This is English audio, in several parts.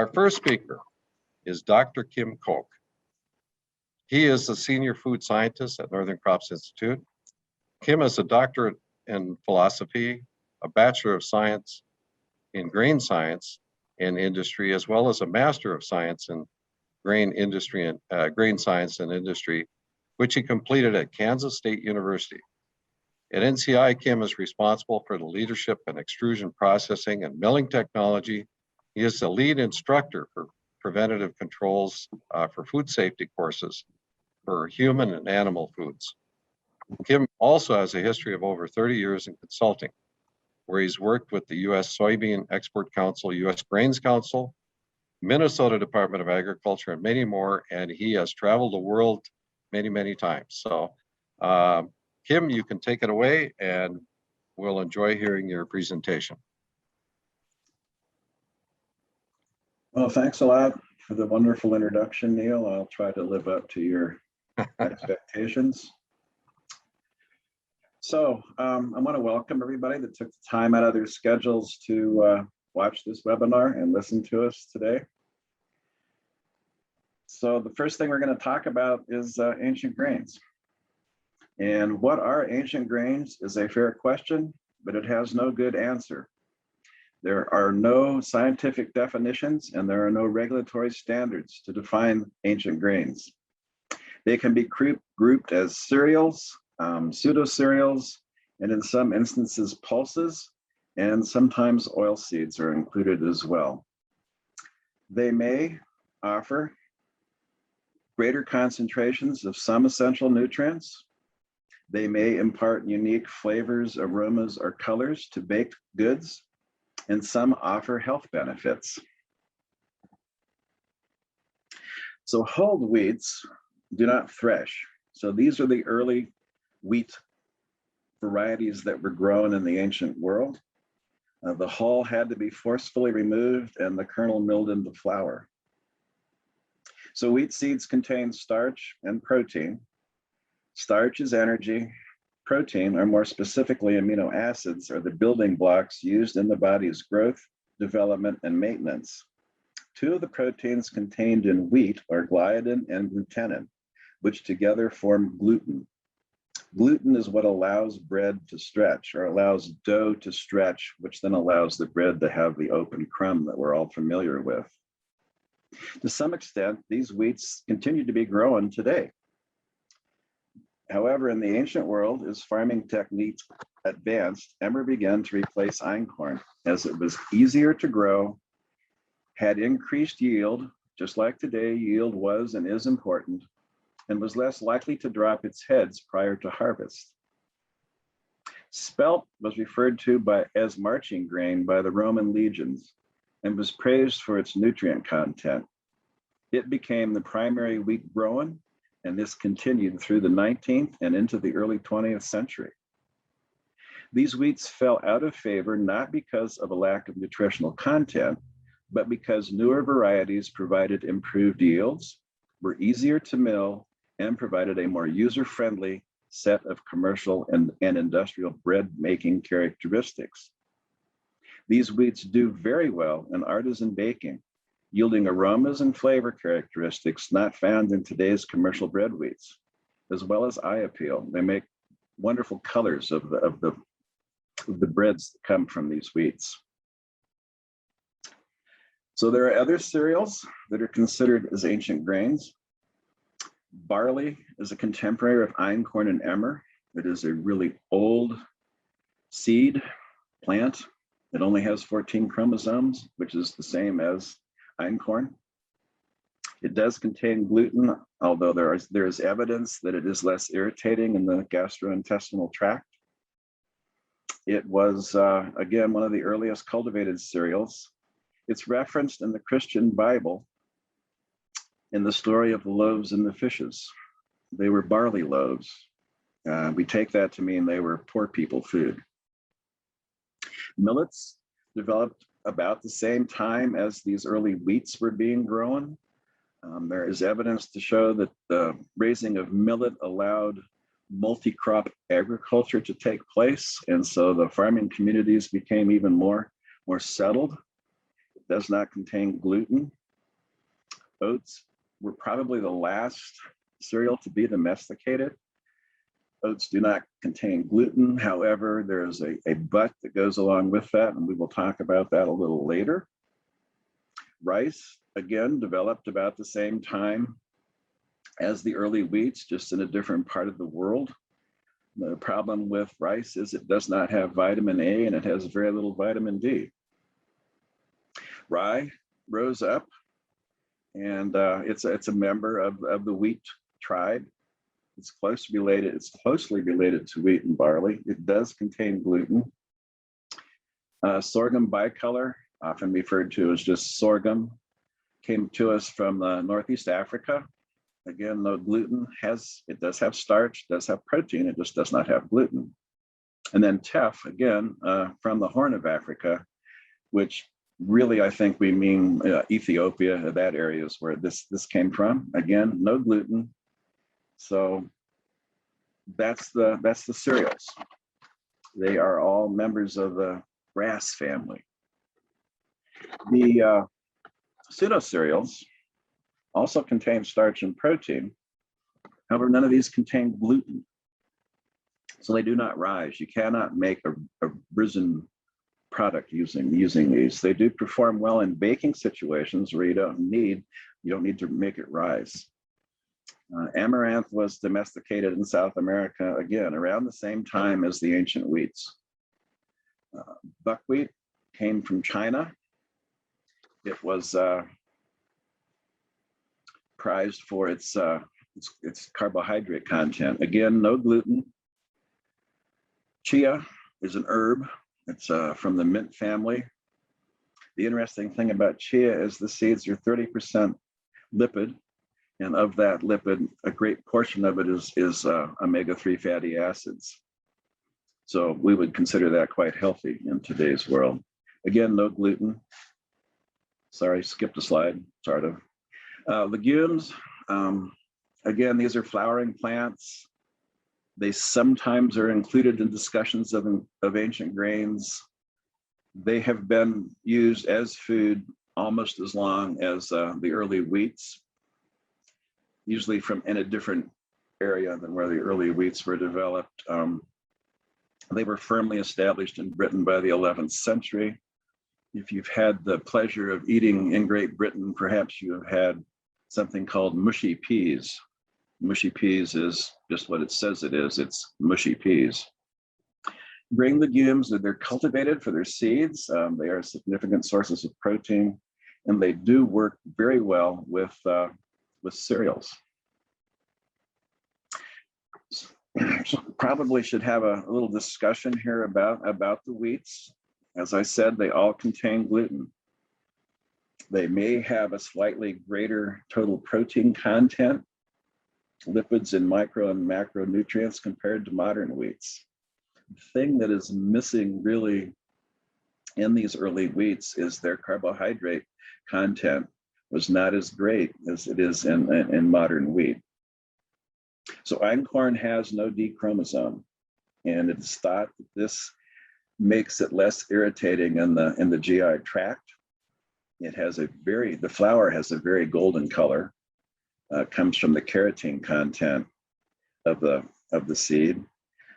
Our first speaker is Dr. Kim Koch. He is a senior food scientist at Northern Crops Institute. Kim is a doctorate in philosophy, a Bachelor of Science in Grain Science and Industry, as well as a Master of Science in Grain Industry and Grain Science and Industry, which he completed at Kansas State University. At NCI, Kim is responsible for the leadership and extrusion processing and milling technology. He is the lead instructor for preventative controls for food safety courses for human and animal foods. Kim also has a history of over 30 years in consulting, where he's worked with the U.S. Soybean Export Council, U.S. Grains Council, Minnesota Department of Agriculture, and many more. And he has traveled the world many, many times. So, Kim, you can take it away, and we'll enjoy hearing your presentation. Well, thanks a lot for the wonderful introduction, Neil. I'll try to live up to your expectations. So I want to welcome everybody that took the time out of their schedules to watch this webinar and listen to us today. So the first thing we're going to talk about is ancient grains. And what are ancient grains is a fair question, but it has no good answer. There are no scientific definitions and there are no regulatory standards to define ancient grains. They can be grouped as cereals, pseudo-cereals, and in some instances pulses, and sometimes oil seeds are included as well. They may offer greater concentrations of some essential nutrients. They may impart unique flavors, aromas, or colors to baked goods, and some offer health benefits. So hulled wheats do not thresh. So these are the early wheat varieties that were grown in the ancient world. The hull had to be forcefully removed and the kernel milled into flour. So wheat seeds contain starch and protein. Starch is energy. Protein, or more specifically amino acids, are the building blocks used in the body's growth, development, and maintenance. Two of the proteins contained in wheat are gliadin and glutenin, which together form gluten. Gluten is what allows bread to stretch, or allows dough to stretch, which then allows the bread to have the open crumb that we're all familiar with. To some extent, these wheats continue to be grown today. However, in the ancient world, as farming techniques advanced, emmer began to replace einkorn as it was easier to grow, had increased yield, just like today, yield was and is important, and was less likely to drop its heads prior to harvest. Spelt was referred to as marching grain by the Roman legions and was praised for its nutrient content. It became the primary wheat grown, and this continued through the 19th and into the early 20th century. These wheats fell out of favor not because of a lack of nutritional content, but because newer varieties provided improved yields, were easier to mill, and provided a more user-friendly set of commercial and industrial bread-making characteristics. These wheats do very well in artisan baking, yielding aromas and flavor characteristics not found in today's commercial bread wheats, as well as eye appeal. They make wonderful colors of the breads that come from these wheats. So there are other cereals that are considered as ancient grains. Barley is a contemporary of einkorn and emmer. It is a really old seed plant. It only has 14 chromosomes, which is the same as einkorn. It does contain gluten, although there is evidence that it is less irritating in the gastrointestinal tract. It was, again, one of the earliest cultivated cereals. It's referenced in the Christian Bible in the story of the loaves and the fishes. They were barley loaves. We take that to mean they were poor people food. Millets developed about the same time as these early wheats were being grown. There is evidence to show that the raising of millet allowed multi-crop agriculture to take place, and so the farming communities became even more settled. does not contain gluten. Oats were probably the last cereal to be domesticated. Oats do not contain gluten. However, there is a but that goes along with that, and we will talk about that a little later. Rice, again, developed about the same time as the early wheats, just in a different part of the world. The problem with rice is it does not have vitamin A and it has very little vitamin D. Rye rose up, and it's a member of the wheat tribe. It's closely related to wheat and barley. It does contain gluten. Sorghum bicolor, often referred to as just sorghum, came to us from Northeast Africa. Again, no gluten. It does have starch, does have protein, it just does not have gluten. And then teff, again, from the Horn of Africa, which really I think we mean Ethiopia. That area is where this came from. Again, no gluten. So that's the cereals. They are all members of the grass family. The pseudo cereals also contain starch and protein. However, none of these contain gluten. So they do not rise. You cannot make a risen product using these. They do perform well in baking situations where you don't need to make it rise. Amaranth was domesticated in South America, again, around the same time as the ancient wheats. Buckwheat came from China. It was prized for its carbohydrate content. Again, no gluten. Chia is an herb. It's from the mint family. The interesting thing about chia is the seeds are 30% lipid, and of that lipid, a great portion of it is omega-3 fatty acids. So we would consider that quite healthy in today's world. Again, no gluten. Sorry, skipped a slide, sort of. Legumes, again, these are flowering plants. They sometimes are included in discussions of ancient grains. They have been used as food almost as long as the early wheats, usually from in a different area than where the early wheats were developed. They were firmly established in Britain by the 11th century. If you've had the pleasure of eating in Great Britain, perhaps you have had something called mushy peas. Mushy peas is just what it says it is. It's mushy peas. Grain legumes, they're cultivated for their seeds. They are significant sources of protein, and they do work very well with cereals. So probably should have a little discussion here about the wheats. As I said, they all contain gluten. They may have a slightly greater total protein content, lipids and micro and macronutrients compared to modern wheats. The thing that is missing really in these early wheats is their carbohydrate content was not as great as it is in modern wheat. So einkorn has no D chromosome, and it's thought that this makes it less irritating in the GI tract. It has the flour has a very golden color. Comes from the carotene content of the seed.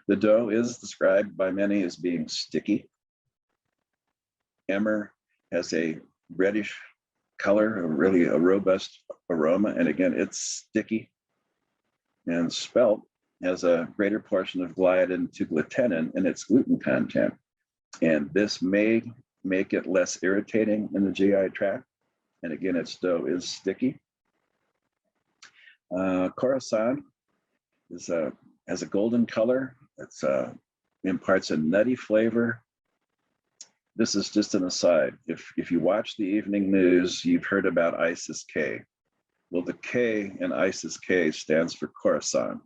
The dough is described by many as being sticky. Emmer has a reddish color, really a robust aroma, and again, it's sticky. And spelt has a greater portion of gliadin to glutenin in its gluten content. And this may make it less irritating in the GI tract. And again, its dough is sticky. Khorasan has a golden color. It's imparts a nutty flavor. This is just an aside. If you watch the evening news, you've heard about ISIS-K. Well, the K in ISIS-K stands for Khorasan.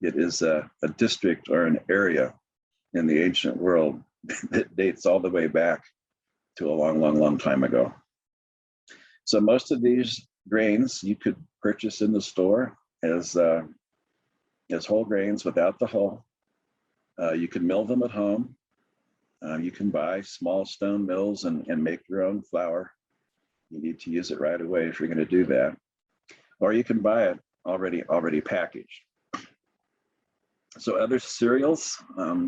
It is a district or an area in the ancient world that dates all the way back to a long time ago. So most of these grains you could purchase in the store as whole grains without the hull. You can mill them at home. You can buy small stone mills and make your own flour You need to use it right away if you're going to do that. Or you can buy it already packaged. So other cereals,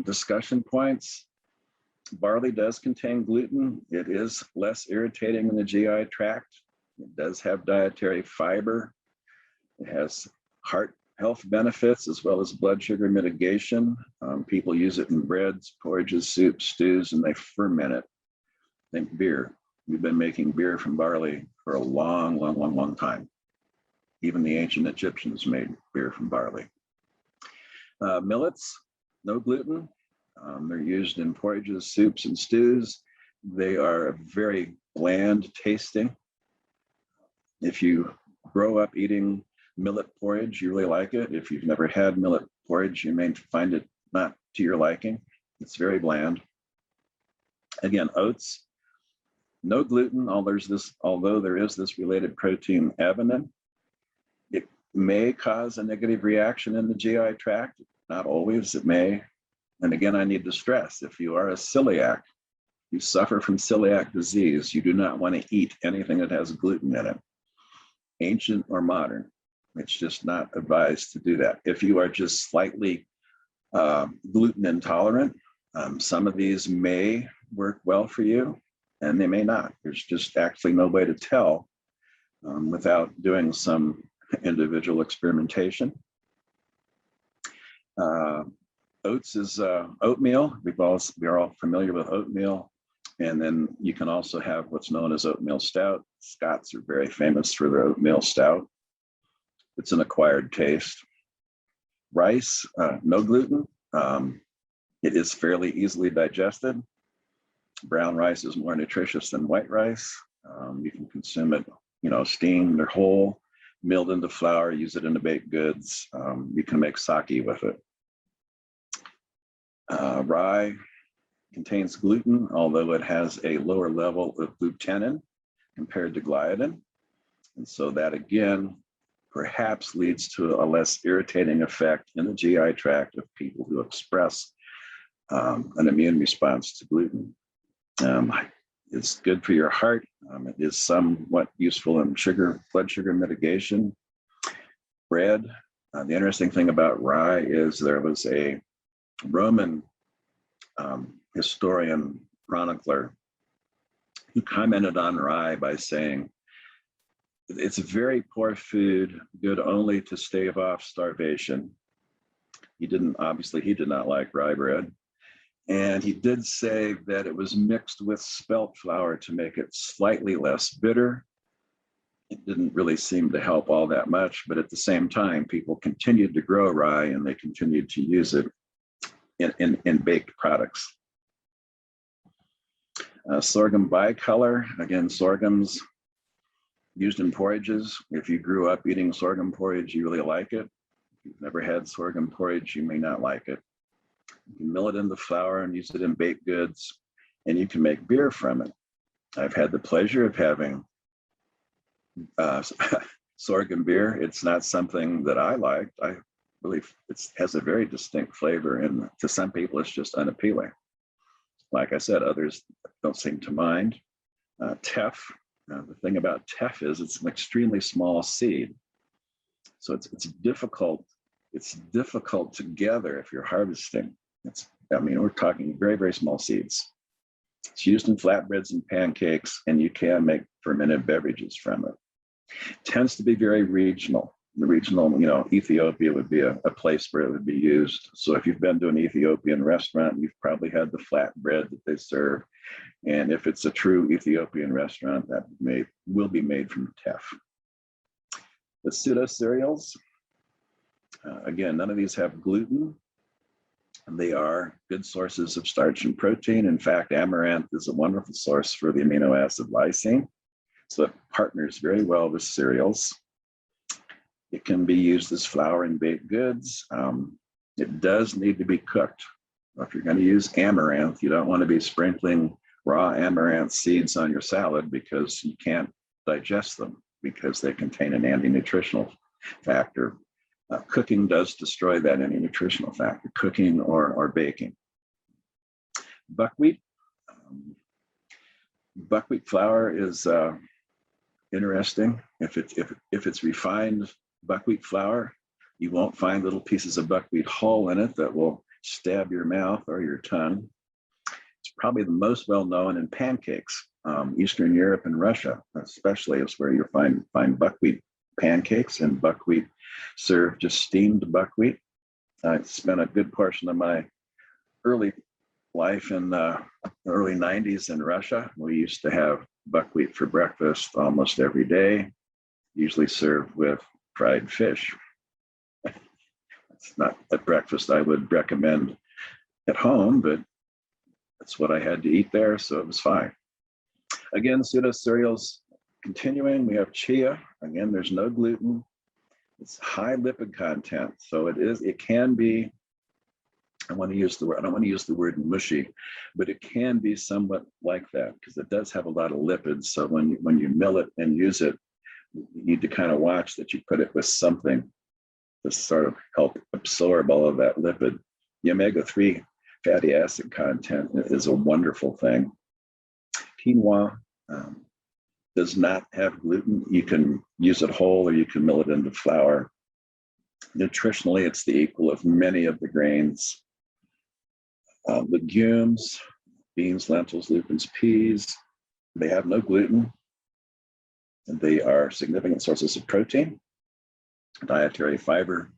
discussion points. Barley does contain gluten. It is less irritating in the GI tract. It does have dietary fiber. It has heart health benefits as well as blood sugar mitigation. People use it in breads, porridges, soups, stews, and they ferment it. Think beer. We've been making beer from barley for a long time. Even the ancient Egyptians made beer from barley. Millets, no gluten. They're used in porridges, soups, and stews. They are very bland tasting. If you grow up eating millet porridge, you really like it. If you've never had millet porridge, you may find it not to your liking. It's very bland. Again, oats, no gluten, although there is this related protein avenin. It may cause a negative reaction in the GI tract. Not always, it may. And again, I need to stress, if you are a celiac, you suffer from celiac disease, you do not want to eat anything that has gluten in it, ancient or modern. It's just not advised to do that. If you are just slightly gluten intolerant, some of these may work well for you and they may not. There's just actually no way to tell without doing some individual experimentation. Oats is oatmeal. We're all familiar with oatmeal. And then you can also have what's known as oatmeal stout. Scots are very famous for their oatmeal stout. It's an acquired taste. Rice, no gluten. It is fairly easily digested. Brown rice is more nutritious than white rice. You can consume it, steamed or whole, milled into flour, use it in the baked goods. You can make sake with it. Rye contains gluten, although it has a lower level of glutenin compared to gliadin. And so that again, perhaps leads to a less irritating effect in the GI tract of people who express an immune response to gluten. It's good for your heart. It is somewhat useful in blood sugar mitigation. Bread. The interesting thing about rye is there was a Roman historian, chronicler, who commented on rye by saying, it's a very poor food, good only to stave off starvation. He did not like rye bread. And he did say that it was mixed with spelt flour to make it slightly less bitter. It didn't really seem to help all that much, but at the same time, people continued to grow rye and they continued to use it in baked products. Sorghum bicolor, again, sorghum's used in porridges. If you grew up eating sorghum porridge, you really like it. If you've never had sorghum porridge, you may not like it. You can mill it into flour and use it in baked goods, and you can make beer from it. I've had the pleasure of having sorghum beer. It's not something that I liked. I believe it has a very distinct flavor, and to some people, it's just unappealing. Like I said, others don't seem to mind. Teff. The thing about teff is it's an extremely small seed, so it's difficult. It's difficult to gather if you're harvesting. We're talking very, very small seeds. It's used in flatbreads and pancakes, and you can make fermented beverages from it. Tends to be very regional. The regional, Ethiopia would be a place where it would be used. So if you've been to an Ethiopian restaurant, you've probably had the flatbread that they serve. And if it's a true Ethiopian restaurant, that will be made from teff. The pseudo cereals, again, none of these have gluten. They are good sources of starch and protein. In fact, amaranth is a wonderful source for the amino acid lysine. So it partners very well with cereals. It can be used as flour in baked goods. It does need to be cooked. If you're going to use amaranth, you don't want to be sprinkling raw amaranth seeds on your salad because you can't digest them because they contain an anti-nutritional factor. Cooking does destroy that anti-nutritional factor, cooking or baking. Buckwheat. Buckwheat flour is interesting. If it's refined buckwheat flour, you won't find little pieces of buckwheat hull in it that will stab your mouth or your tongue. It's probably the most well known in pancakes. Eastern Europe and Russia, especially, is where you find buckwheat pancakes, and buckwheat served just steamed buckwheat. I spent a good portion of my early life in the early 90s in Russia. We used to have buckwheat for breakfast almost every day, usually served with fried fish. It's not a breakfast I would recommend at home, but that's what I had to eat there, so it was fine. Again, pseudo cereals continuing. We have chia. Again, there's no gluten. It's high lipid content, so it can be, I don't want to use the word mushy, but it can be somewhat like that because it does have a lot of lipids. So when you mill it and use it, you need to kind of watch that you put it with something to sort of help absorb all of that lipid. The omega-3 fatty acid content is a wonderful thing. Quinoa does not have gluten. You can use it whole or you can mill it into flour. Nutritionally, it's the equal of many of the grains. Legumes, beans, lentils, lupins, peas, they have no gluten. And they are significant sources of protein, dietary fiber,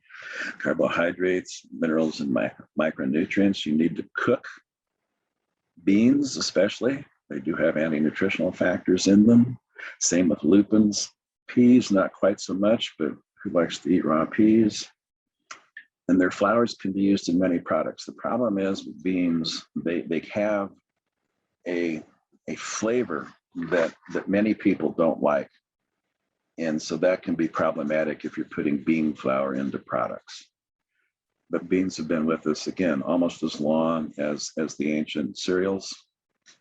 carbohydrates, minerals, and micronutrients. You need to cook beans, especially. They do have anti-nutritional factors in them. Same with lupins. Peas, not quite so much, but who likes to eat raw peas? And their flours can be used in many products. The problem is with beans, they have a flavor that many people don't like. And so that can be problematic if you're putting bean flour into products. But beans have been with us, again, almost as long as the ancient cereals.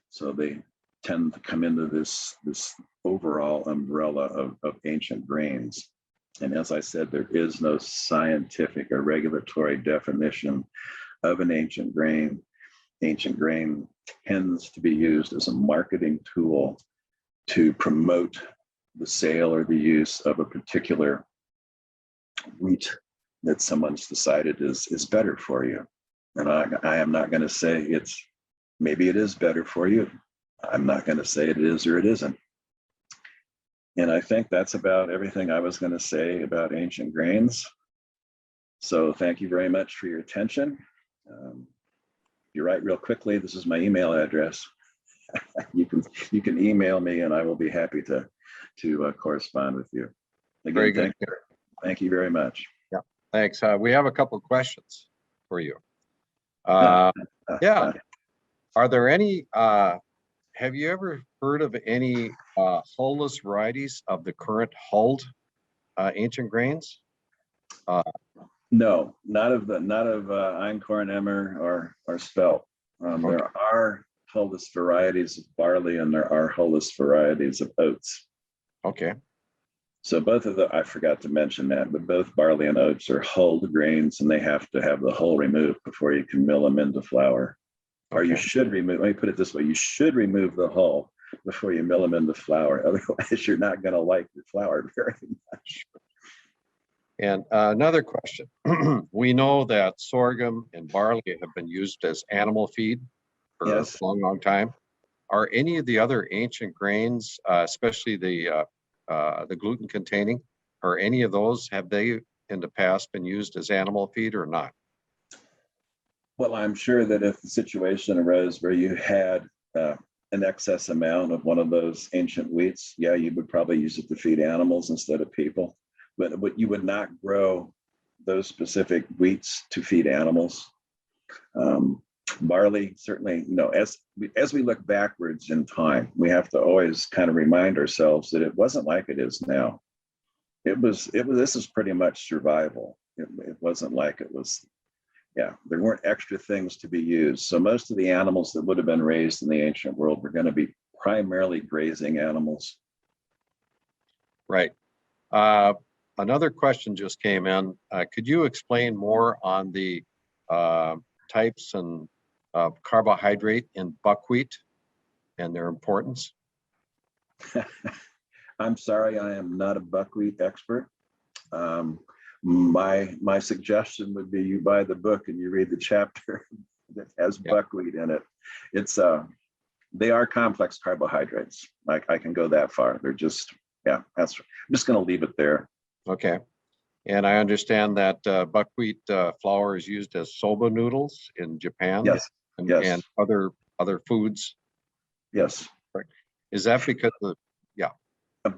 So they tend to come into this overall umbrella of ancient grains. And as I said, there is no scientific or regulatory definition of an ancient grain. Ancient grain tends to be used as a marketing tool to promote the sale or the use of a particular wheat that someone's decided is better for you. And I am not going to say maybe it is better for you. I'm not going to say it is or it isn't. And I think that's about everything I was going to say about ancient grains. So thank you very much for your attention. If you write real quickly, this is my email address. You can email me and I will be happy to correspond with you. Again, Very good. Thank you very much. Yeah, thanks. We have a couple of questions for you. Yeah. Are there any, have you ever heard of any hull-less varieties of the current hulled ancient grains? No, not of einkorn, emmer, or spelt. Okay. There are hull-less varieties of barley and there are hull-less varieties of oats. Okay. So both of the, I forgot to mention that, but both barley and oats are hulled grains and they have to have the hull removed before you can mill them into flour. Or you should remove, let me put it this way, you should remove the hull before you mill them into flour. Otherwise, you're not going to like your flour very much. And another question. We know that sorghum and barley have been used as animal feed for a long, long time. Are any of the other ancient grains, especially the gluten containing, are any of those, have they in the past been used as animal feed or not? Well, I'm sure that if the situation arose where you had an excess amount of one of those ancient wheats, yeah, you would probably use it to feed animals instead of people. But you would not grow those specific wheats to feed animals. Barley, certainly, as we look backwards in time, we have to always kind of remind ourselves that it wasn't like it is now. This is pretty much survival. It wasn't like it was. Yeah, there weren't extra things to be used. So most of the animals that would have been raised in the ancient world were going to be primarily grazing animals. Right. Another question just came in. Could you explain more on the types and carbohydrate in buckwheat and their importance? I'm sorry, I am not a buckwheat expert. My suggestion would be you buy the book and you read the chapter that has buckwheat in it. It's they are complex carbohydrates. I can go that far. They're just, I'm just going to leave it there. Okay. And I understand that buckwheat flour is used as soba noodles in Japan. Yes. And other foods. Yes. Is that because of,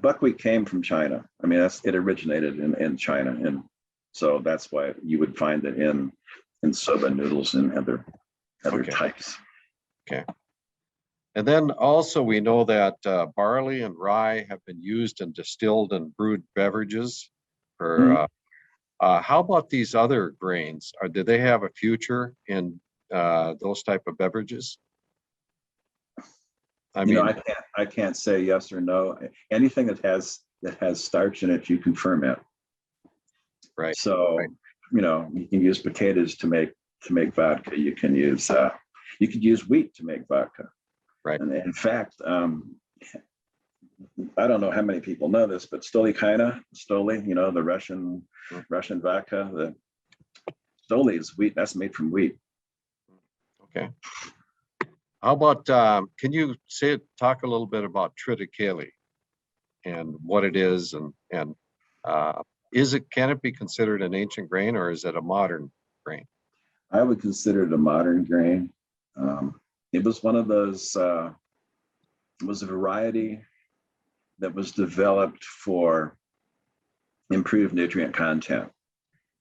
buckwheat came from China. I mean, it originated in China, and so that's why you would find it in soba noodles and other types. Okay. And then also we know that barley and rye have been used in distilled and brewed beverages. For how about these other grains? Do they have a future in those type of beverages? I can't say yes or no. Anything that has starch in it, you can ferment. Right. So, you can use potatoes to make vodka. You can use wheat to make vodka. Right. And in fact, I don't know how many people know this, but Stoli, the Russian vodka, the Stoli is wheat. That's made from wheat. Okay. How about, can you talk a little bit about triticale and what it is, and can it be considered an ancient grain, or is it a modern grain? I would consider it a modern grain. It was one of those, it was a variety that was developed for improved nutrient content.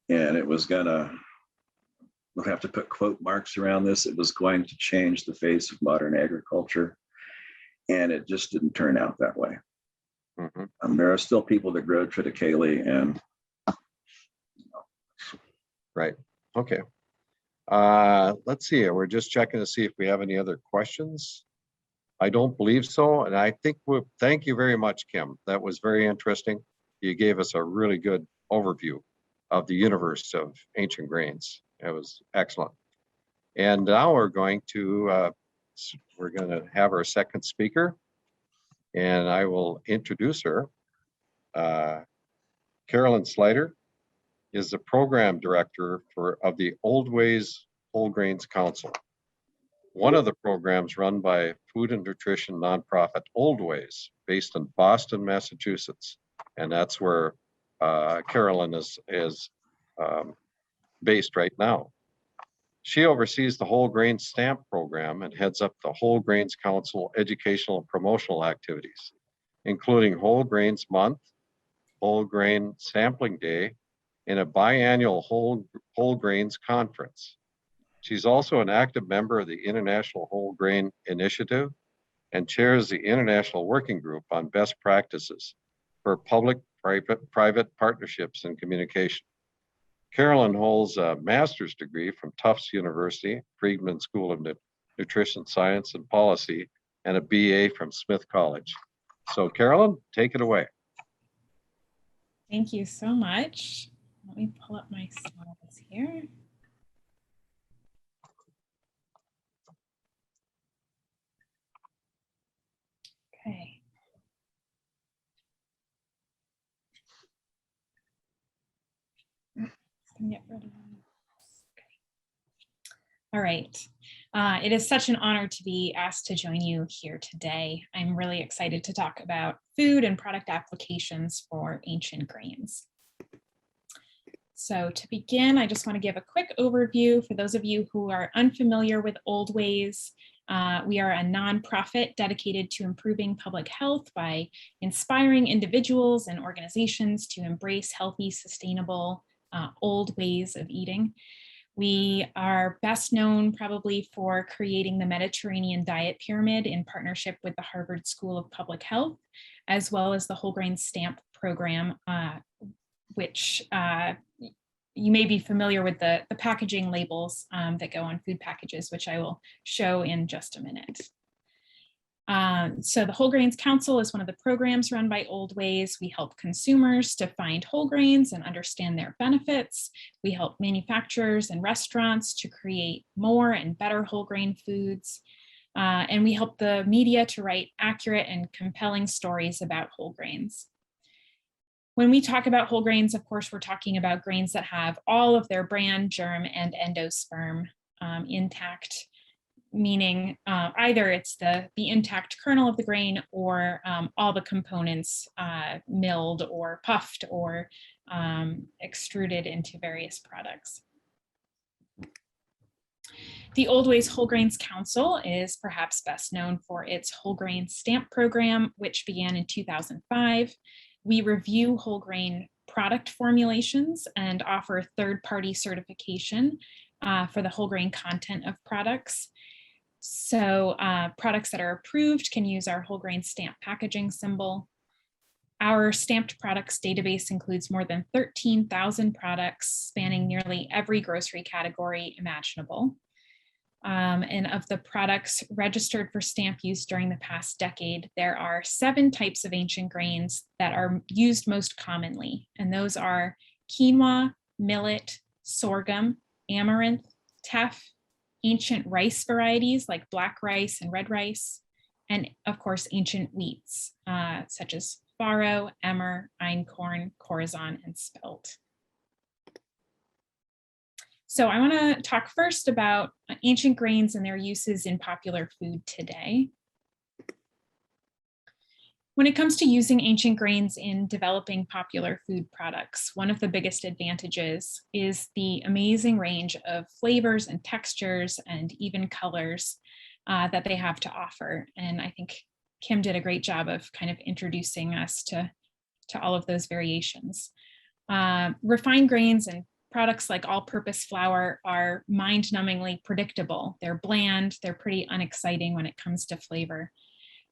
And it was we'll have to put quote marks around this. It was going to change the face of modern agriculture. And it just didn't turn out that way. Mm-hmm. There are still people that grow triticale and. Right. Okay. Let's see. We're just checking to see if we have any other questions. I don't believe so. And I think thank you very much, Kim. That was very interesting. You gave us a really good overview of the universe of ancient grains. It was excellent. And now we're going to have our second speaker, and I will introduce her. Carolyn Slider is the program director of the Old Ways Whole Grains Council, one of the programs run by food and nutrition nonprofit Old Ways, based in Boston, Massachusetts, and that's where Carolyn is based right now. She oversees the Whole Grain Stamp program and heads up the Whole Grains Council educational and promotional activities, including Whole Grains Month, Whole Grain Sampling Day, and a biannual Whole Grains Conference. She's also an active member of the International Whole Grain Initiative and chairs the International Working Group on Best Practices for Public-Private Partnerships and Communication. Carolyn holds a master's degree from Tufts University, Friedman School of Nutrition Science and Policy, and a BA from Smith College. So Carolyn, take it away. Thank you so much. Let me pull up my slides here. Okay. Get rid of this. Okay. All right. It is such an honor to be asked to join you here today. I'm really excited to talk about food and product applications for ancient grains. So to begin, I just want to give a quick overview for those of you who are unfamiliar with Old Ways. We are a nonprofit dedicated to improving public health by inspiring individuals and organizations to embrace healthy, sustainable, old ways of eating. We are best known probably for creating the Mediterranean Diet Pyramid in partnership with the Harvard School of Public Health, as well as the Whole Grain Stamp program, which you may be familiar with the packaging labels that go on food packages, which I will show in just a minute. So the Whole Grains Council is one of the programs run by Old Ways. We help consumers to find whole grains and understand their benefits. We help manufacturers and restaurants to create more and better whole grain foods. And we help the media to write accurate and compelling stories about whole grains. When we talk about whole grains, of course, we're talking about grains that have all of their bran, germ, and endosperm intact, meaning either it's the intact kernel of the grain or all the components milled or puffed or extruded into various products. The Old Ways Whole Grains Council is perhaps best known for its whole grain stamp program, which began in 2005. We review whole grain product formulations and offer third-party certification for the whole grain content of products. So products that are approved can use our whole grain stamp packaging symbol. Our stamped products database includes more than 13,000 products spanning nearly every grocery category imaginable. And of the products registered for stamp use during the past decade, there are 7 types of ancient grains that are used most commonly. And those are quinoa, millet, sorghum, amaranth, teff, ancient rice varieties like black rice and red rice, and of course, ancient wheats, such as farro, emmer, einkorn, corazon, and spelt. So I want to talk first about ancient grains and their uses in popular food today. When it comes to using ancient grains in developing popular food products, one of the biggest advantages is the amazing range of flavors and textures and even colors that they have to offer. And I think Kim did a great job of kind of introducing us to all of those variations. Refined grains and products like all-purpose flour are mind-numbingly predictable. They're bland, they're pretty unexciting when it comes to flavor.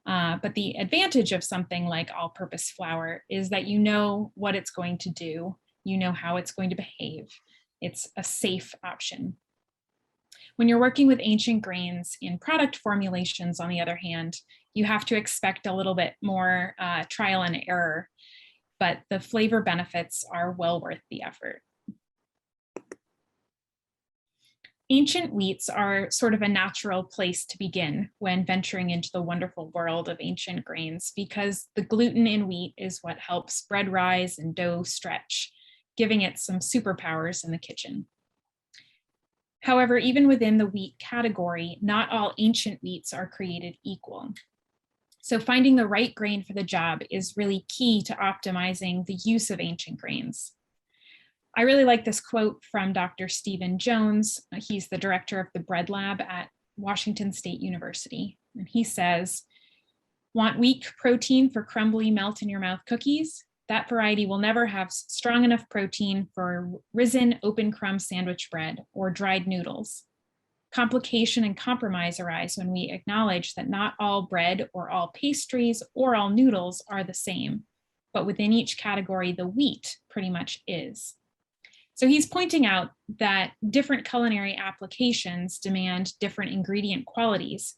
But the advantage of something like all-purpose flour is that you know what it's going to do, you know how it's going to behave. It's a safe option. When you're working with ancient grains in product formulations, on the other hand, you have to expect a little bit more trial and error, but the flavor benefits are well worth the effort. Ancient wheats are sort of a natural place to begin when venturing into the wonderful world of ancient grains, because the gluten in wheat is what helps bread rise and dough stretch, giving it some superpowers in the kitchen. However, even within the wheat category, not all ancient wheats are created equal. So finding the right grain for the job is really key to optimizing the use of ancient grains. I really like this quote from Dr. Stephen Jones. He's the director of the Bread Lab at Washington State University. And he says, "Want weak protein for crumbly melt in your mouth cookies? That variety will never have strong enough protein for risen open crumb sandwich bread or dried noodles. Complication and compromise arise when we acknowledge that not all bread or all pastries or all noodles are the same, but within each category, the wheat pretty much is." So he's pointing out that different culinary applications demand different ingredient qualities,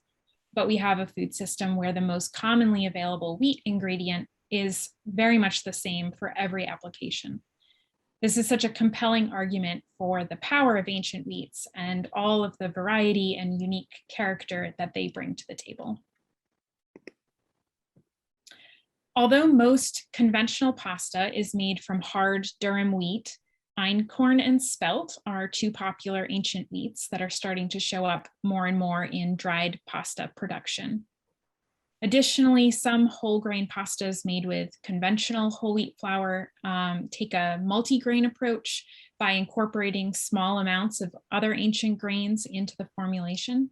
but we have a food system where the most commonly available wheat ingredient is very much the same for every application. This is such a compelling argument for the power of ancient wheats and all of the variety and unique character that they bring to the table. Although most conventional pasta is made from hard durum wheat, einkorn and spelt are 2 popular ancient wheats that are starting to show up more and more in dried pasta production. Additionally, some whole grain pastas made with conventional whole wheat flour take a multi-grain approach by incorporating small amounts of other ancient grains into the formulation.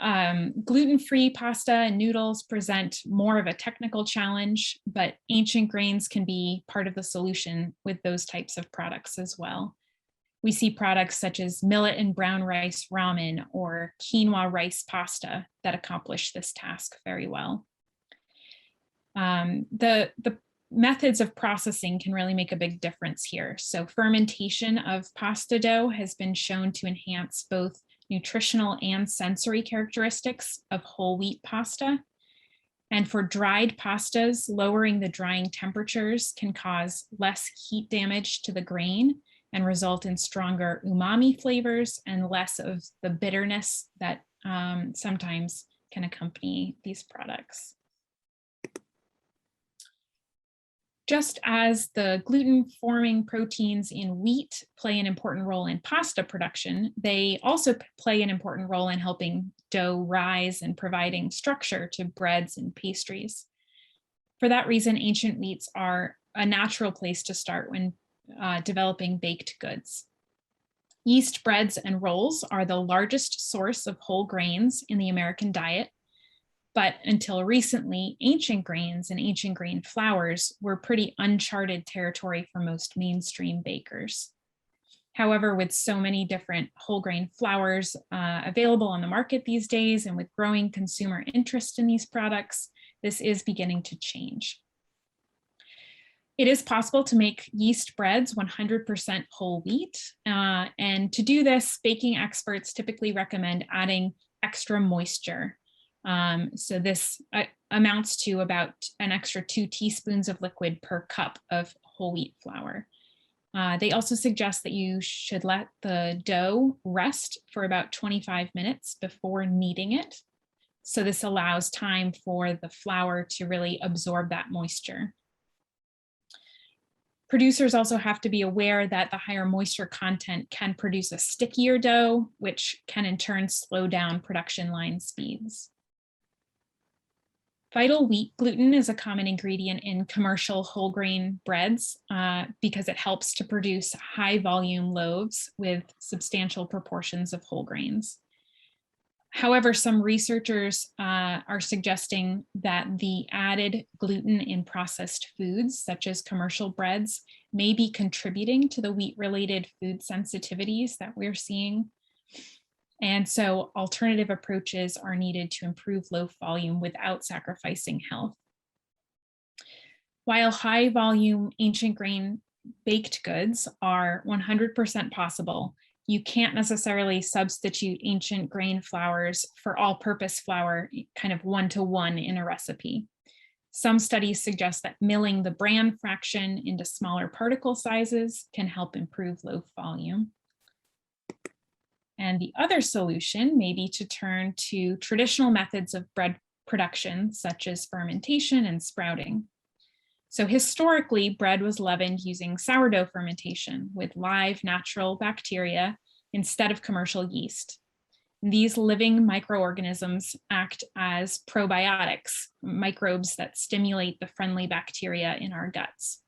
Gluten-free pasta and noodles present more of a technical challenge, but ancient grains can be part of the solution with those types of products as well. We see products such as millet and brown rice ramen or quinoa rice pasta that accomplish this task very well. The methods of processing can really make a big difference here. So fermentation of pasta dough has been shown to enhance both nutritional and sensory characteristics of whole wheat pasta. And for dried pastas, lowering the drying temperatures can cause less heat damage to the grain and result in stronger umami flavors and less of the bitterness that sometimes can accompany these products. Just as the gluten-forming proteins in wheat play an important role in pasta production, they also play an important role in helping dough rise and providing structure to breads and pastries. For that reason, ancient wheats are a natural place to start when developing baked goods. Yeast breads and rolls are the largest source of whole grains in the American diet. But until recently, ancient grains and ancient grain flours were pretty uncharted territory for most mainstream bakers. However, with so many different whole grain flours available on the market these days, and with growing consumer interest in these products, this is beginning to change. It is possible to make yeast breads 100% whole wheat. And to do this, baking experts typically recommend adding extra moisture. So this amounts to about an extra 2 teaspoons of liquid per cup of whole wheat flour. They also suggest that you should let the dough rest for about 25 minutes before kneading it. So this allows time for the flour to really absorb that moisture. Producers also have to be aware that the higher moisture content can produce a stickier dough, which can in turn slow down production line speeds. Vital wheat gluten is a common ingredient in commercial whole grain breads because it helps to produce high volume loaves with substantial proportions of whole grains. However, some researchers are suggesting that the added gluten in processed foods, such as commercial breads, may be contributing to the wheat-related food sensitivities that we're seeing. And so alternative approaches are needed to improve loaf volume without sacrificing health. While high volume ancient grain baked goods are 100% possible, you can't necessarily substitute ancient grain flours for all-purpose flour kind of one-to-one in a recipe. Some studies suggest that milling the bran fraction into smaller particle sizes can help improve loaf volume. And the other solution may be to turn to traditional methods of bread production, such as fermentation and sprouting. So historically, bread was leavened using sourdough fermentation with live natural bacteria instead of commercial yeast. These living microorganisms act as probiotics, microbes that stimulate the friendly bacteria in our guts.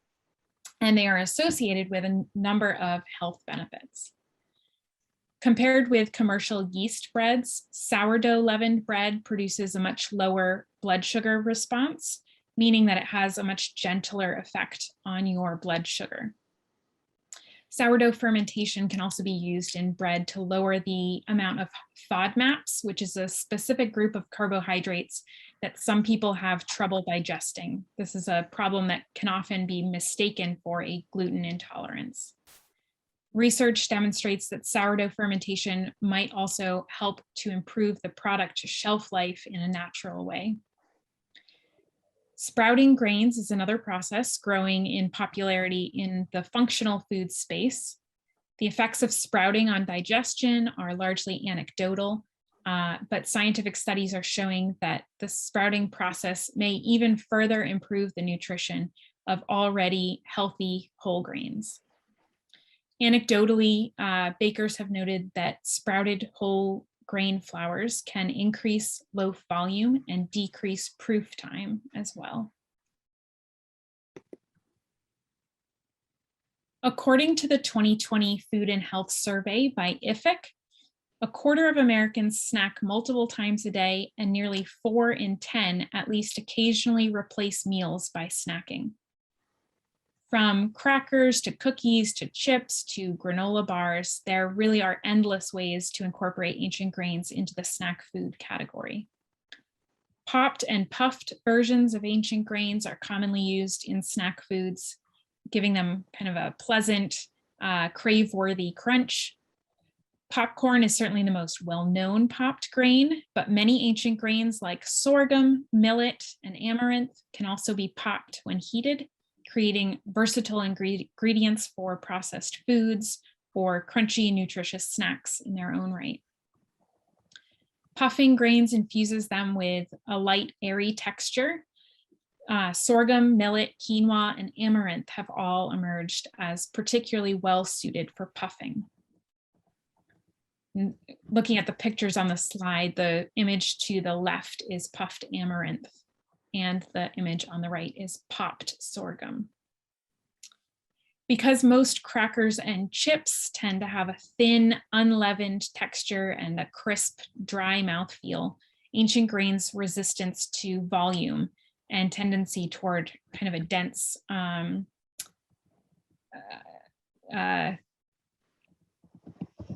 And they are associated with a number of health benefits. Compared with commercial yeast breads, sourdough leavened bread produces a much lower blood sugar response, meaning that it has a much gentler effect on your blood sugar. Sourdough fermentation can also be used in bread to lower the amount of FODMAPs, which is a specific group of carbohydrates that some people have trouble digesting. This is a problem that can often be mistaken for a gluten intolerance. Research demonstrates that sourdough fermentation might also help to improve the product shelf life in a natural way. Sprouting grains is another process growing in popularity in the functional food space. The effects of sprouting on digestion are largely anecdotal, but scientific studies are showing that the sprouting process may even further improve the nutrition of already healthy whole grains. Anecdotally, bakers have noted that sprouted whole grain flours can increase loaf volume and decrease proof time as well. According to the 2020 Food and Health Survey by IFIC, a quarter of Americans snack multiple times a day, and nearly 4 in 10 at least occasionally replace meals by snacking. From crackers to cookies to chips to granola bars, there really are endless ways to incorporate ancient grains into the snack food category. Popped and puffed versions of ancient grains are commonly used in snack foods, giving them kind of a pleasant, crave-worthy crunch. Popcorn is certainly the most well-known popped grain, but many ancient grains like sorghum, millet, and amaranth can also be popped when heated, creating versatile ingredients for processed foods or crunchy, nutritious snacks in their own right. Puffing grains infuses them with a light, airy texture. Sorghum, millet, quinoa, and amaranth have all emerged as particularly well suited for puffing. Looking at the pictures on the slide, the image to the left is puffed amaranth, and the image on the right is popped sorghum. Because most crackers and chips tend to have a thin, unleavened texture and a crisp, dry mouthfeel, ancient grains' resistance to volume and tendency toward kind of a dense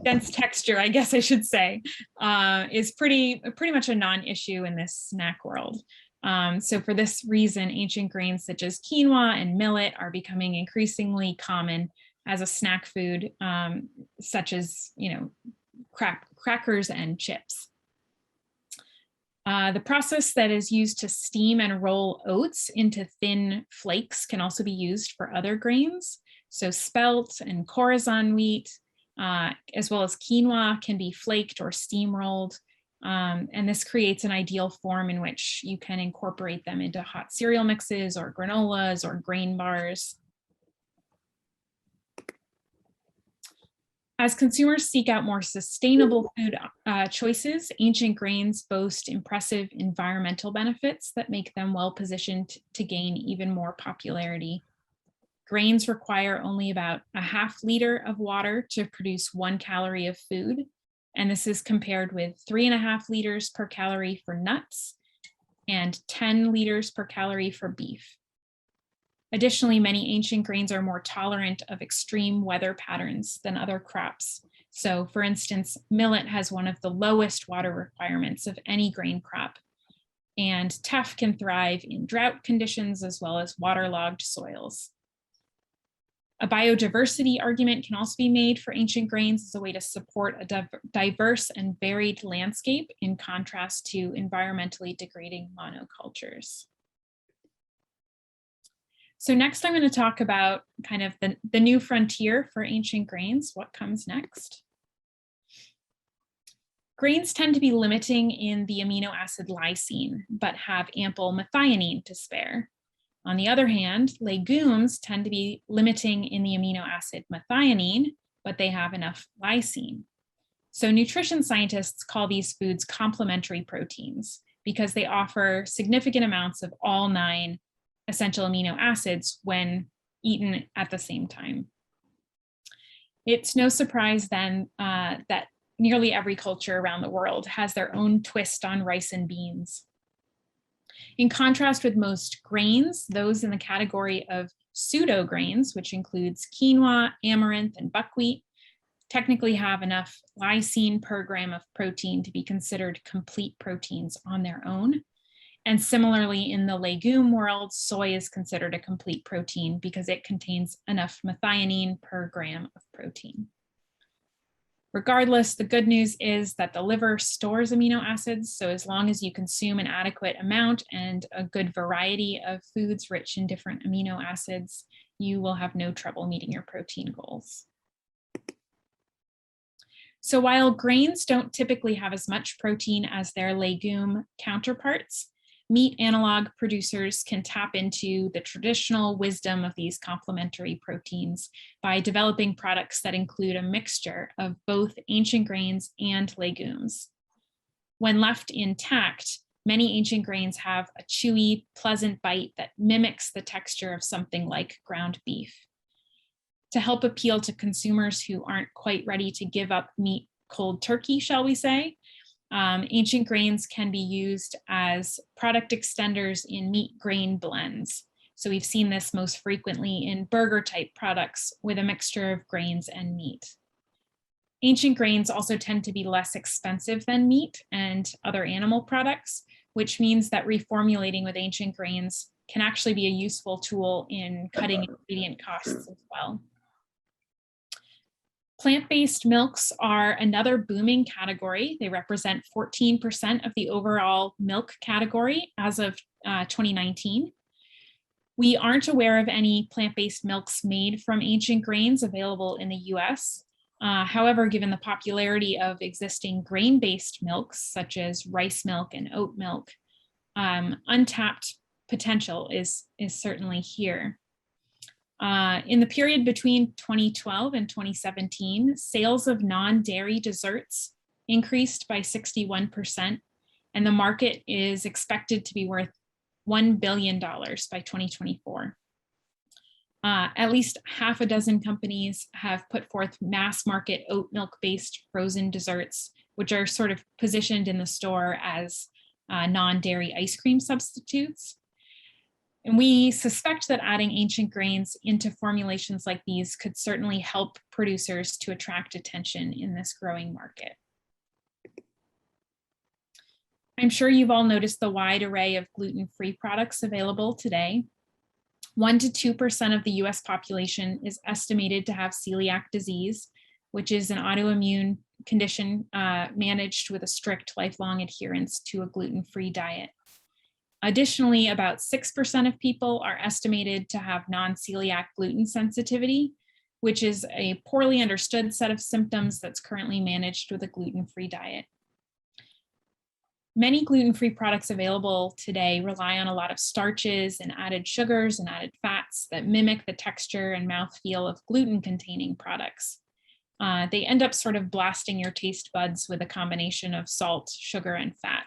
dense texture, I guess I should say, is pretty much a non-issue in this snack world. So for this reason, ancient grains such as quinoa and millet are becoming increasingly common as a snack food, such as, crackers and chips. The process that is used to steam and roll oats into thin flakes can also be used for other grains. So spelt and corazon wheat, as well as quinoa, can be flaked or steamrolled. And this creates an ideal form in which you can incorporate them into hot cereal mixes or granolas or grain bars. As consumers seek out more sustainable food choices, ancient grains boast impressive environmental benefits that make them well positioned to gain even more popularity. Grains require only about a ½ liter of water to produce 1 calorie of food. And this is compared with 3.5 liters per calorie for nuts and 10 liters per calorie for beef. Additionally, many ancient grains are more tolerant of extreme weather patterns than other crops. So for instance, millet has one of the lowest water requirements of any grain crop, and teff can thrive in drought conditions as well as waterlogged soils. A biodiversity argument can also be made for ancient grains as a way to support a diverse and varied landscape in contrast to environmentally degrading monocultures. So next I'm going to talk about kind of the new frontier for ancient grains. What comes next? Grains tend to be limiting in the amino acid lysine, but have ample methionine to spare. On the other hand, legumes tend to be limiting in the amino acid methionine, but they have enough lysine. So nutrition scientists call these foods complementary proteins because they offer significant amounts of all 9 essential amino acids when eaten at the same time. It's no surprise then that nearly every culture around the world has their own twist on rice and beans. In contrast with most grains, those in the category of pseudo grains, which includes quinoa, amaranth, and buckwheat, technically have enough lysine per gram of protein to be considered complete proteins on their own. And similarly, in the legume world, soy is considered a complete protein because it contains enough methionine per gram of protein. Regardless, the good news is that the liver stores amino acids, so as long as you consume an adequate amount and a good variety of foods rich in different amino acids, you will have no trouble meeting your protein goals. So while grains don't typically have as much protein as their legume counterparts, meat analog producers can tap into the traditional wisdom of these complementary proteins by developing products that include a mixture of both ancient grains and legumes. When left intact, many ancient grains have a chewy, pleasant bite that mimics the texture of something like ground beef. To help appeal to consumers who aren't quite ready to give up meat cold turkey, shall we say, ancient grains can be used as product extenders in meat grain blends. So we've seen this most frequently in burger type products with a mixture of grains and meat. Ancient grains also tend to be less expensive than meat and other animal products, which means that reformulating with ancient grains can actually be a useful tool in cutting ingredient costs as well. Plant-based milks are another booming category. They represent 14% of the overall milk category as of 2019. We aren't aware of any plant-based milks made from ancient grains available in the US, However, given the popularity of existing grain-based milks, such as rice milk and oat milk, untapped potential is certainly here. In the period between 2012 and 2017, sales of non-dairy desserts increased by 61%, and the market is expected to be worth $1 billion by 2024. At least half a dozen companies have put forth mass market oat milk-based frozen desserts, which are sort of positioned in the store as non-dairy ice cream substitutes. And we suspect that adding ancient grains into formulations like these could certainly help producers to attract attention in this growing market. I'm sure you've all noticed the wide array of gluten-free products available today. 1 to 2% of the US population is estimated to have celiac disease, which is an autoimmune condition managed with a strict lifelong adherence to a gluten-free diet. Additionally, about 6% of people are estimated to have non-celiac gluten sensitivity, which is a poorly understood set of symptoms that's currently managed with a gluten-free diet. Many gluten-free products available today rely on a lot of starches and added sugars and added fats that mimic the texture and mouthfeel of gluten-containing products. They end up sort of blasting your taste buds with a combination of salt, sugar, and fat.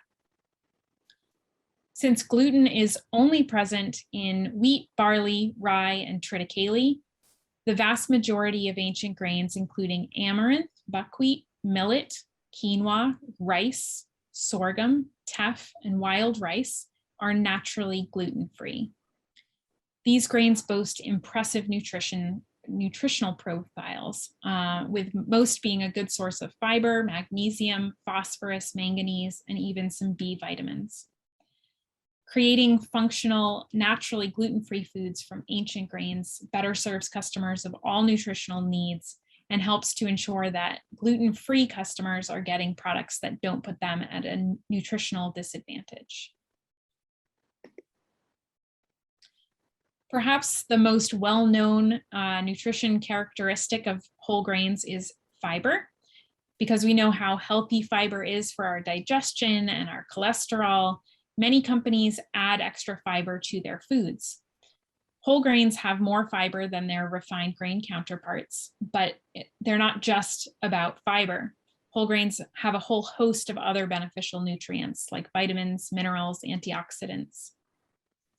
Since gluten is only present in wheat, barley, rye, and triticale, the vast majority of ancient grains, including amaranth, buckwheat, millet, quinoa, rice, sorghum, teff, and wild rice, are naturally gluten-free. These grains boast impressive nutritional profiles, with most being a good source of fiber, magnesium, phosphorus, manganese, and even some B vitamins. Creating functional, naturally gluten-free foods from ancient grains better serves customers of all nutritional needs and helps to ensure that gluten-free customers are getting products that don't put them at a nutritional disadvantage. Perhaps the most well-known nutrition characteristic of whole grains is fiber, because we know how healthy fiber is for our digestion and our cholesterol. Many companies add extra fiber to their foods. Whole grains have more fiber than their refined grain counterparts, but they're not just about fiber. Whole grains have a whole host of other beneficial nutrients like vitamins, minerals, antioxidants.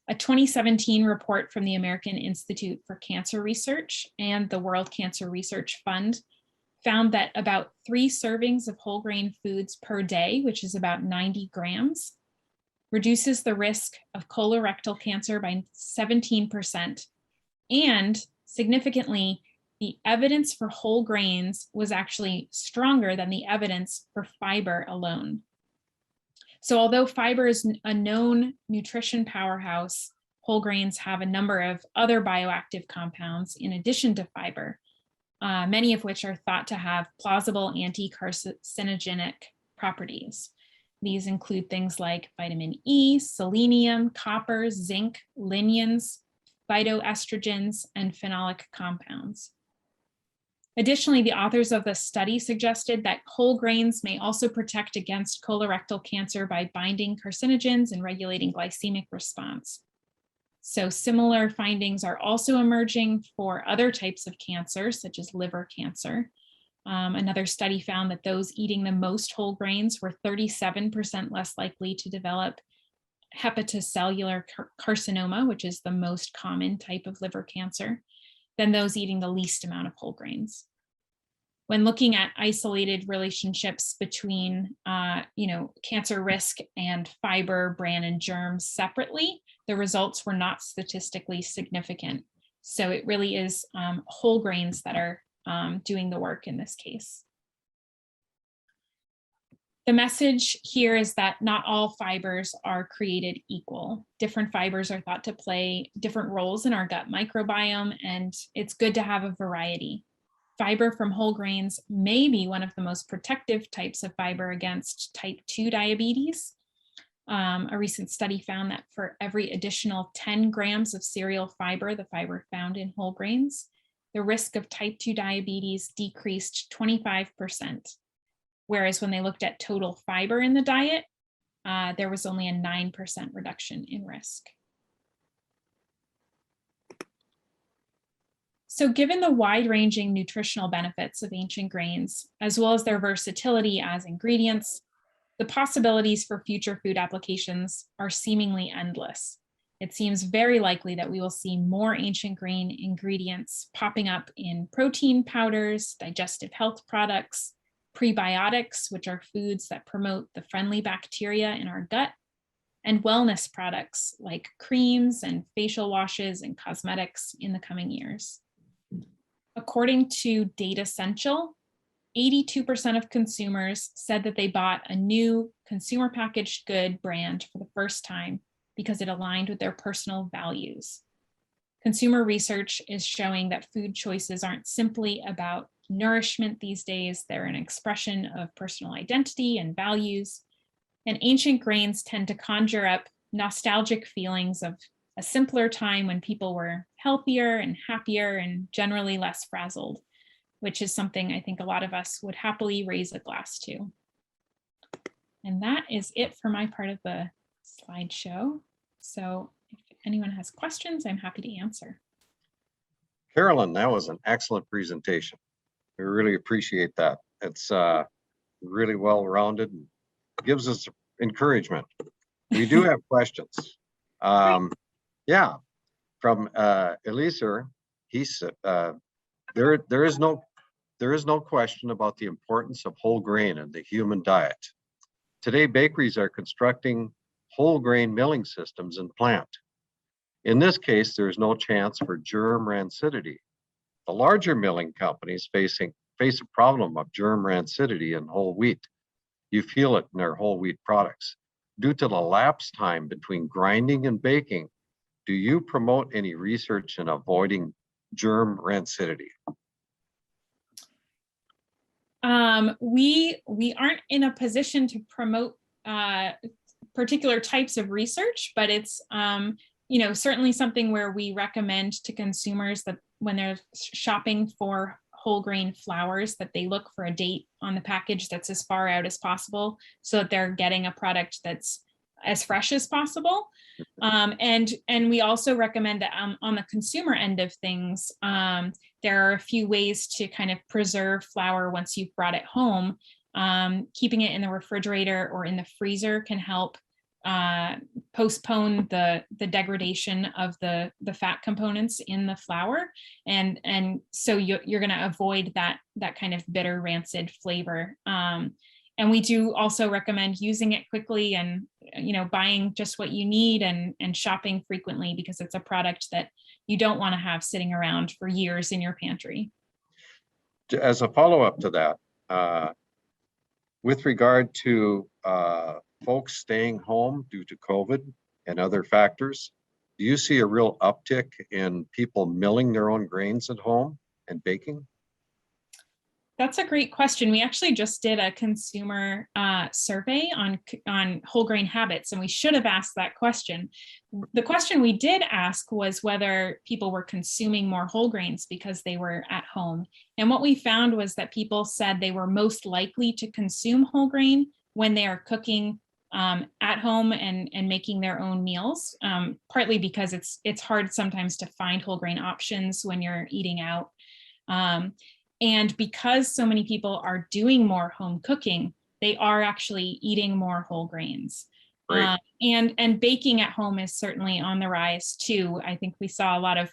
A 2017 report from the American Institute for Cancer Research and the World Cancer Research Fund found that about 3 servings of whole grain foods per day, which is about 90 grams, reduces the risk of colorectal cancer by 17%. And significantly, the evidence for whole grains was actually stronger than the evidence for fiber alone. So although fiber is a known nutrition powerhouse, whole grains have a number of other bioactive compounds in addition to fiber, many of which are thought to have plausible anti-carcinogenic properties. These include things like vitamin E, selenium, copper, zinc, lignans, phytoestrogens, and phenolic compounds. Additionally, the authors of the study suggested that whole grains may also protect against colorectal cancer by binding carcinogens and regulating glycemic response. So similar findings are also emerging for other types of cancer, such as liver cancer. Another study found that those eating the most whole grains were 37% less likely to develop hepatocellular carcinoma, which is the most common type of liver cancer, than those eating the least amount of whole grains. When looking at isolated relationships between cancer risk and fiber, bran, and germs separately, the results were not statistically significant. So it really is whole grains that are doing the work in this case. The message here is that not all fibers are created equal. Different fibers are thought to play different roles in our gut microbiome, and it's good to have a variety. Fiber from whole grains may be one of the most protective types of fiber against type 2 diabetes. A recent study found that for every additional 10 grams of cereal fiber, the fiber found in whole grains, the risk of type 2 diabetes decreased 25%. Whereas when they looked at total fiber in the diet, there was only a 9% reduction in risk. So given the wide-ranging nutritional benefits of ancient grains, as well as their versatility as ingredients, the possibilities for future food applications are seemingly endless. It seems very likely that we will see more ancient grain ingredients popping up in protein powders, digestive health products, prebiotics, which are foods that promote the friendly bacteria in our gut, and wellness products like creams and facial washes and cosmetics in the coming years. According to Data Essential, 82% of consumers said that they bought a new consumer packaged good brand for the first time because it aligned with their personal values. Consumer research is showing that food choices aren't simply about nourishment these days, they're an expression of personal identity and values. And ancient grains tend to conjure up nostalgic feelings of a simpler time when people were healthier and happier and generally less frazzled, which is something I think a lot of us would happily raise a glass to. And that is it for my part of the slideshow. So if anyone has questions, I'm happy to answer. Carolyn, that was an excellent presentation. We really appreciate that. It's really well-rounded and gives us encouragement. We do have questions. Yeah, from Eliezer, he said, there is no question about the importance of whole grain in the human diet. Today, bakeries are constructing whole grain milling systems in plant. In this case, there is no chance for germ rancidity. The larger milling companies face a problem of germ rancidity in whole wheat. You feel it in their whole wheat products. Due to the lapse time between grinding and baking, do you promote any research in avoiding germ rancidity? We aren't in a position to promote particular types of research, but it's certainly something where we recommend to consumers that when they're shopping for whole grain flours, that they look for a date on the package that's as far out as possible so that they're getting a product that's as fresh as possible. And we also recommend that on the consumer end of things, there are a few ways to kind of preserve flour once you've brought it home. Keeping it in the refrigerator or in the freezer can help postpone the degradation of the fat components in the flour, and so you're going to avoid that kind of bitter, rancid flavor. And we do also recommend using it quickly and buying just what you need and shopping frequently, because it's a product that you don't want to have sitting around for years in your pantry. As a follow-up to that, with regard to folks staying home due to COVID and other factors, do you see a real uptick in people milling their own grains at home and baking? That's a great question. We actually just did a consumer survey on whole grain habits, and we should have asked that question. The question we did ask was whether people were consuming more whole grains because they were at home. And what we found was that people said they were most likely to consume whole grain when they are cooking at home and making their own meals, partly because it's hard sometimes to find whole grain options when you're eating out. And because so many people are doing more home cooking, they are actually eating more whole grains. Right. And baking at home is certainly on the rise too. I think we saw a lot of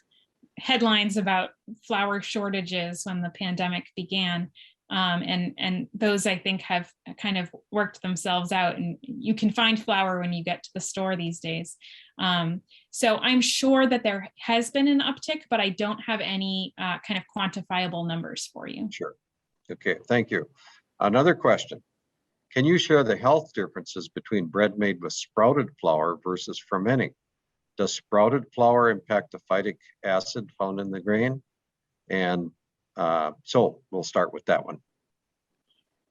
headlines about flour shortages when the pandemic began. And those, I think, have kind of worked themselves out, and you can find flour when you get to the store these days. So I'm sure that there has been an uptick, but I don't have any kind of quantifiable numbers for you. Sure. Okay, thank you. Another question. Can you share the health differences between bread made with sprouted flour versus fermenting? Does sprouted flour impact the phytic acid found in the grain? And so we'll start with that one.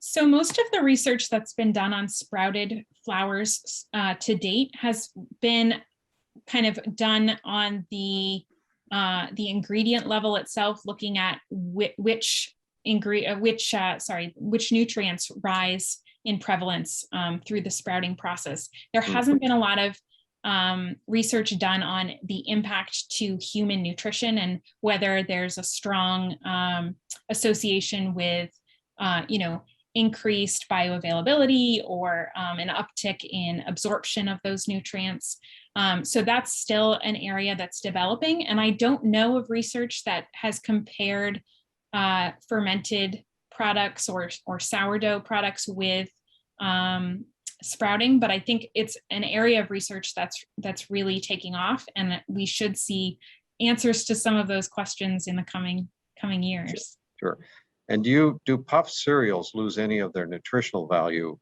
So most of the research that's been done on sprouted flours to date has been kind of done on the the ingredient level itself, looking at which nutrients rise in prevalence through the sprouting process. There hasn't been a lot of research done on the impact to human nutrition and whether there's a strong association with, increased bioavailability or an uptick in absorption of those nutrients. So that's still an area that's developing. And I don't know of research that has compared fermented products or sourdough products with sprouting, but I think it's an area of research that's really taking off, and we should see answers to some of those questions in the coming years. Sure. And do puff cereals lose any of their nutritional value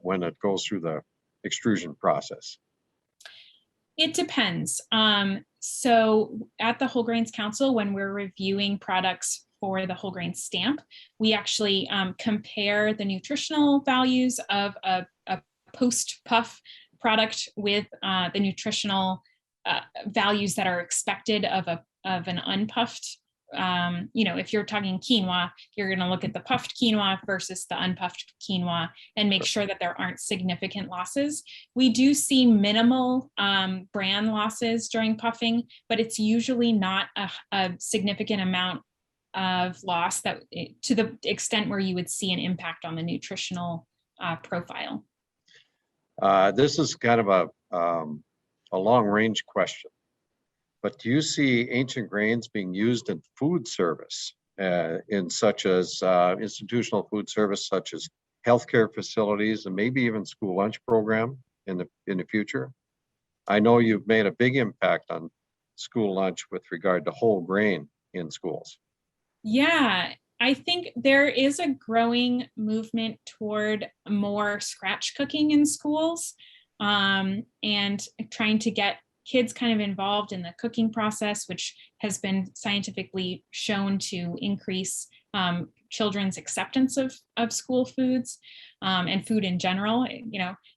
when it goes through the extrusion process? It depends. So at the Whole Grains Council, when we're reviewing products for the whole grain stamp, we actually compare the nutritional values of a post-puff product with the nutritional values that are expected of an unpuffed. If you're talking quinoa, you're going to look at the puffed quinoa versus the unpuffed quinoa and make sure that there aren't significant losses. We do see minimal bran losses during puffing, but it's usually not a significant amount of loss that to the extent where you would see an impact on the nutritional profile. This is kind of a long-range question, but do you see ancient grains being used in food service, in such as institutional food service, such as healthcare facilities, and maybe even school lunch program in the future? I know you've made a big impact on school lunch with regard to whole grain in schools. Yeah, I think there is a growing movement toward more scratch cooking in schools, and trying to get kids kind of involved in the cooking process, which has been scientifically shown to increase children's acceptance of school foods and food in general.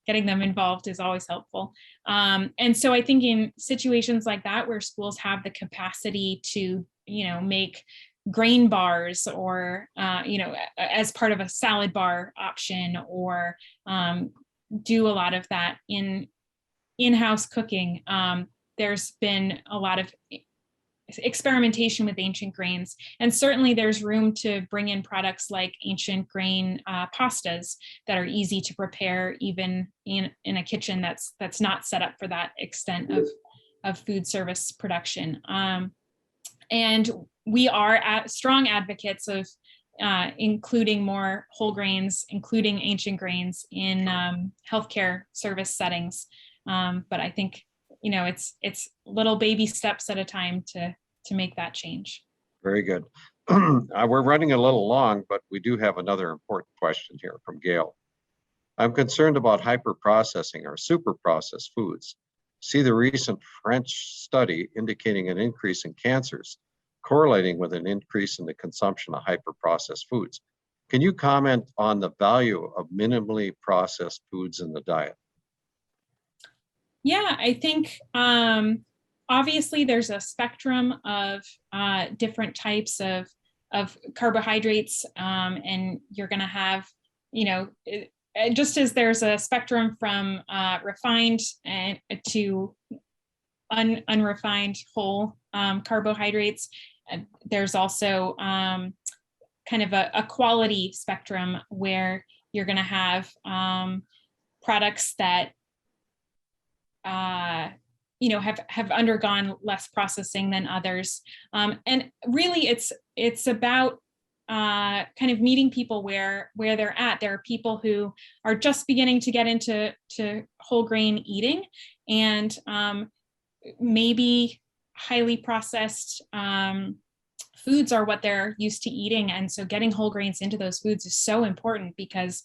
Getting them involved is always helpful. And so I think in situations like that, where schools have the capacity to, make grain bars or, as part of a salad bar option, or do a lot of that in-house cooking. There's been a lot of experimentation with ancient grains, and certainly there's room to bring in products like ancient grain pastas that are easy to prepare even in a kitchen that's not set up for that extent of food service production. And we are strong advocates of including more whole grains, including ancient grains in healthcare service settings. But I think, it's little baby steps at a time to make that change. Very good. We're running a little long, but we do have another important question here from Gail. I'm concerned about hyper-processing or super-processed foods. See the recent French study indicating an increase in cancers, correlating with an increase in the consumption of hyper-processed foods. Can you comment on the value of minimally processed foods in the diet? Yeah, I think obviously there's a spectrum of different types of carbohydrates, and you're going to have, just as there's a spectrum from refined to unrefined whole carbohydrates, there's also kind of a quality spectrum where you're going to have products that have undergone less processing than others. And really it's about kind of meeting people where they're at. There are people who are just beginning to get into whole grain eating, and maybe highly processed foods are what they're used to eating. And so getting whole grains into those foods is so important, because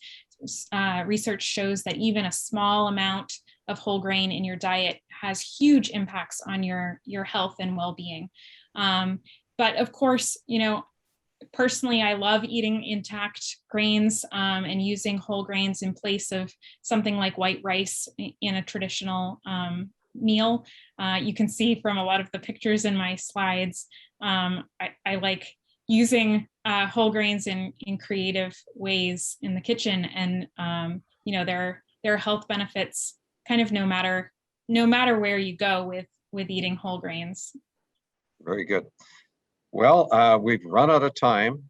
research shows that even a small amount of whole grain in your diet has huge impacts on your health and well-being. But of course, personally, I love eating intact grains and using whole grains in place of something like white rice in a traditional meal. You can see from a lot of the pictures in my slides, I like using whole grains in creative ways in the kitchen, and there are health benefits kind of no matter where you go with eating whole grains. Very good. Well, we've run out of time,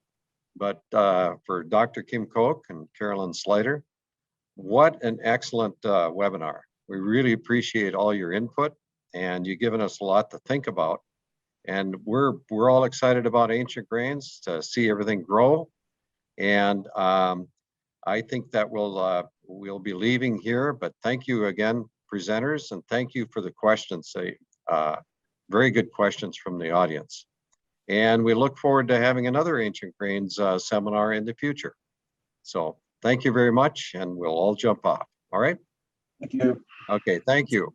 but for Dr. Kim Koch and Carolyn Slider, what an excellent webinar. We really appreciate all your input, and you've given us a lot to think about. And we're all excited about Ancient Grains to see everything grow. And I think that we'll be leaving here, but thank you again, presenters, and thank you for the questions. Very good questions from the audience. And we look forward to having another Ancient Grains seminar in the future. So thank you very much, and we'll all jump off. All right? Thank you. Okay, thank you.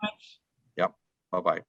Yep, bye-bye.